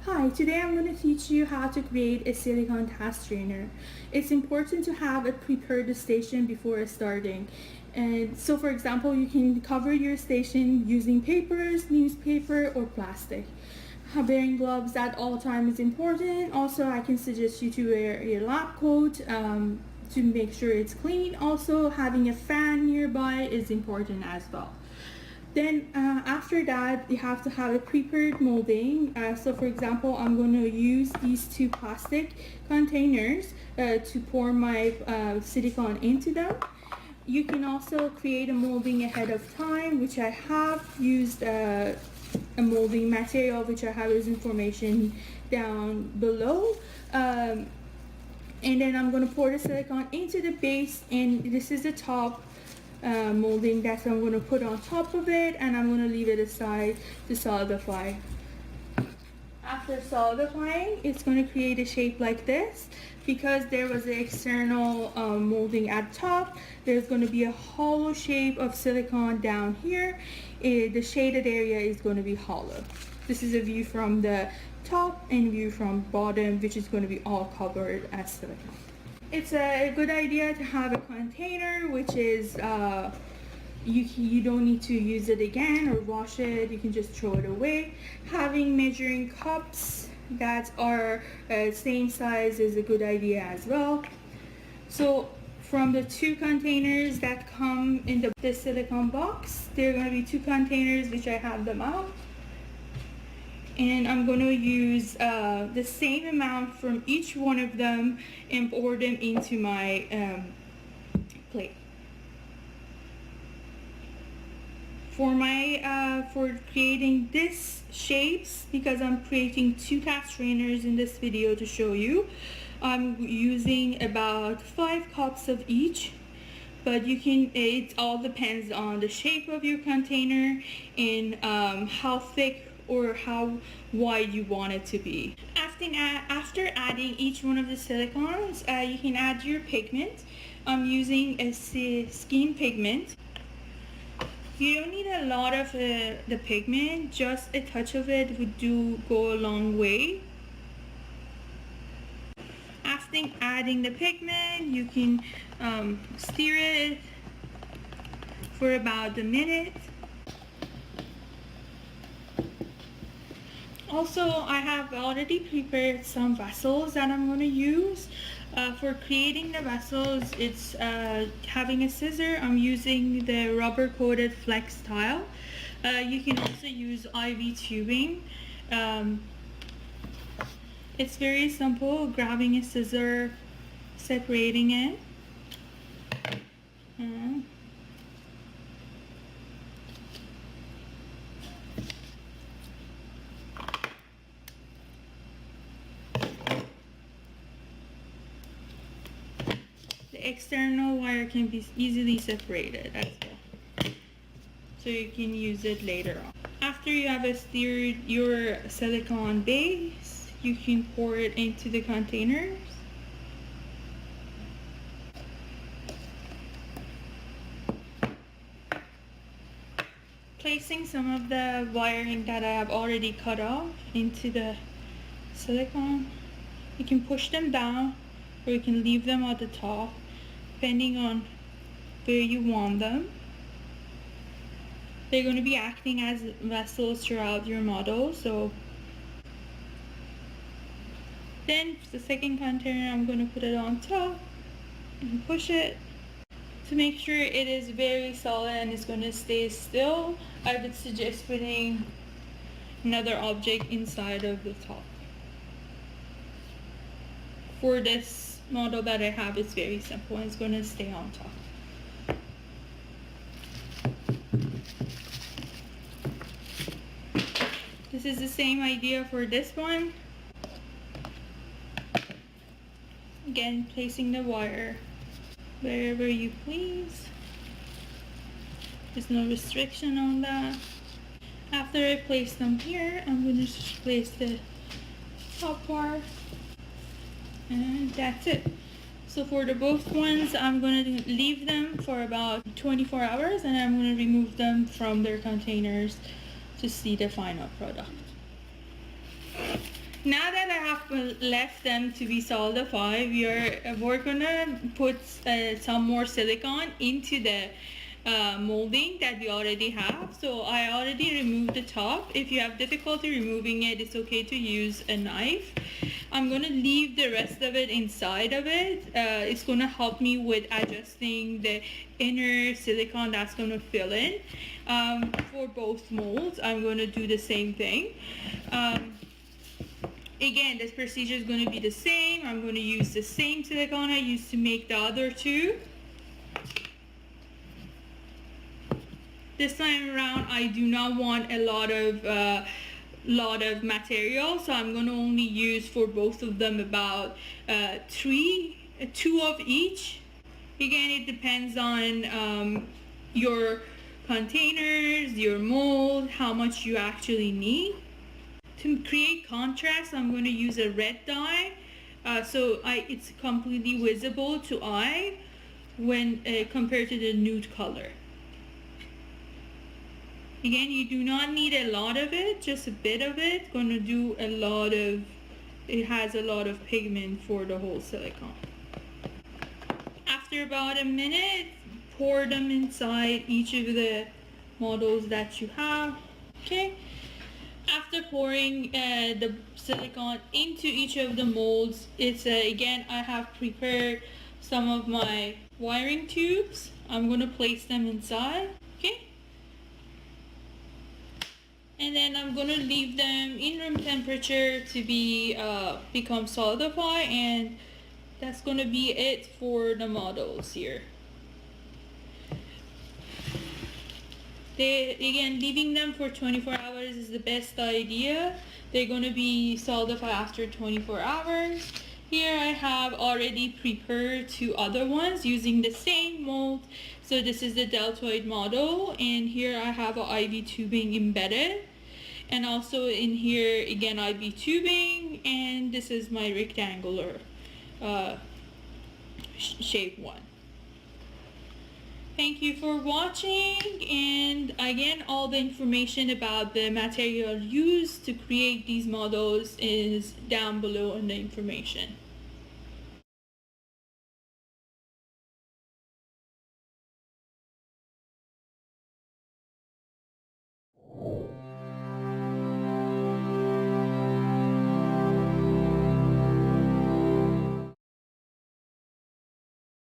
Hi, today I'm going to teach you how to create a silicone task strainer. It's important to have a prepared station before starting. And so for example, you can cover your station using papers, newspaper, or plastic. Wearing gloves at all times is important. Also, I can suggest you to wear a lab coat to make sure it's clean. Also, having a fan nearby is important as well. Then after that, you have to have a prepared molding. So for example, I'm going to use these two plastic containers to pour my silicone into them. You can also create a molding ahead of time, which I have used a molding material, which I have as information down below. And then I'm going to pour the silicone into the base, and this is the top molding that I'm going to put on top of it, and I'm going to leave it aside to solidify. After solidifying, it's going to create a shape like this. Because there was an external molding at top, there's going to be a hollow shape of silicone down here. The shaded area is going to be hollow. This is a view from the top and view from bottom, which is going to be all covered as silicone. It's a good idea to have a container which is you don't need to use it again or wash it. You can just throw it away. Having measuring cups that are same size is a good idea as well. So from the two containers that come in the silicone box, there are going to be two containers which I have them out. And I'm going to use the same amount from each one of them and pour them into my plate. For creating this shapes, because I'm creating two task strainers in this video to show you, I'm using about 5 cups of each. But you can, it all depends on the shape of your container and how thick or how wide you want it to be. After adding each one of the silicones, you can add your pigment. I'm using a skin pigment. You don't need a lot of the pigment, just a touch of it would go a long way. After adding the pigment, you can stir it for about a minute. Also, I have already prepared some vessels that I'm going to use. For creating the vessels, it's having a scissor. I'm using the rubber coated flex style. You can also use IV tubing. It's very simple, grabbing a scissor, separating it. The external wire can be easily separated as well, so you can use it later on. After you have stirred your silicone base, you can pour it into the containers. Placing some of the wiring that I have already cut off into the silicone, you can push them down or you can leave them at the top depending on where you want them. They're going to be acting as vessels throughout your model. So then the second container, I'm going to put it on top and push it to make sure it is very solid and it's going to stay still. I would suggest putting another object inside of the top. For this model that I have, it's very simple and it's going to stay on top. This is the same idea for this one. Again, placing the wire wherever you please. There's no restriction on that. After I place them here, I'm going to place the top part. And that's it. So for the both ones, I'm going to leave them for about 24 hours and I'm going to remove them from their containers to see the final product. Now that I have left them to be solidified, we're gonna put some more silicone into the molding that we already have. So I already removed the top. If you have difficulty removing it, it's okay to use a knife. I'm gonna leave the rest of it inside of it. It's gonna help me with adjusting the inner silicone that's gonna fill in. For both molds, I'm gonna do the same thing. Again, this procedure is going to be the same. I'm going to use the same silicone I used to make the other two. This time around, I do not want a lot of material, so I'm going to only use for both of them about two of each. Again, it depends on your containers, your mold, how much you actually need. To create contrast, I'm going to use a red dye, so it's completely visible to eye when compared to the nude color. Again, you do not need a lot of it, just a bit of it. Going to do a lot of, it has a lot of pigment for the whole silicone. After about a minute, pour them inside each of the models that you have. Okay. After pouring the silicone into each of the molds, it's again, I have prepared some of my wiring tubes. I'm going to place them inside, okay? And then I'm going to leave them in room temperature to be become solidified, and that's going to be it for the models here. Again, leaving them for 24 hours is the best idea. They're going to be solidified after 24 hours. Here I have already prepared two other ones using the same mold. So this is the deltoid model, and here I have an IV tubing embedded. And also in here, again, IV tubing, and this is my rectangular shape one. Thank you for watching, and again, all the information about the material used to create these models is down below in the information.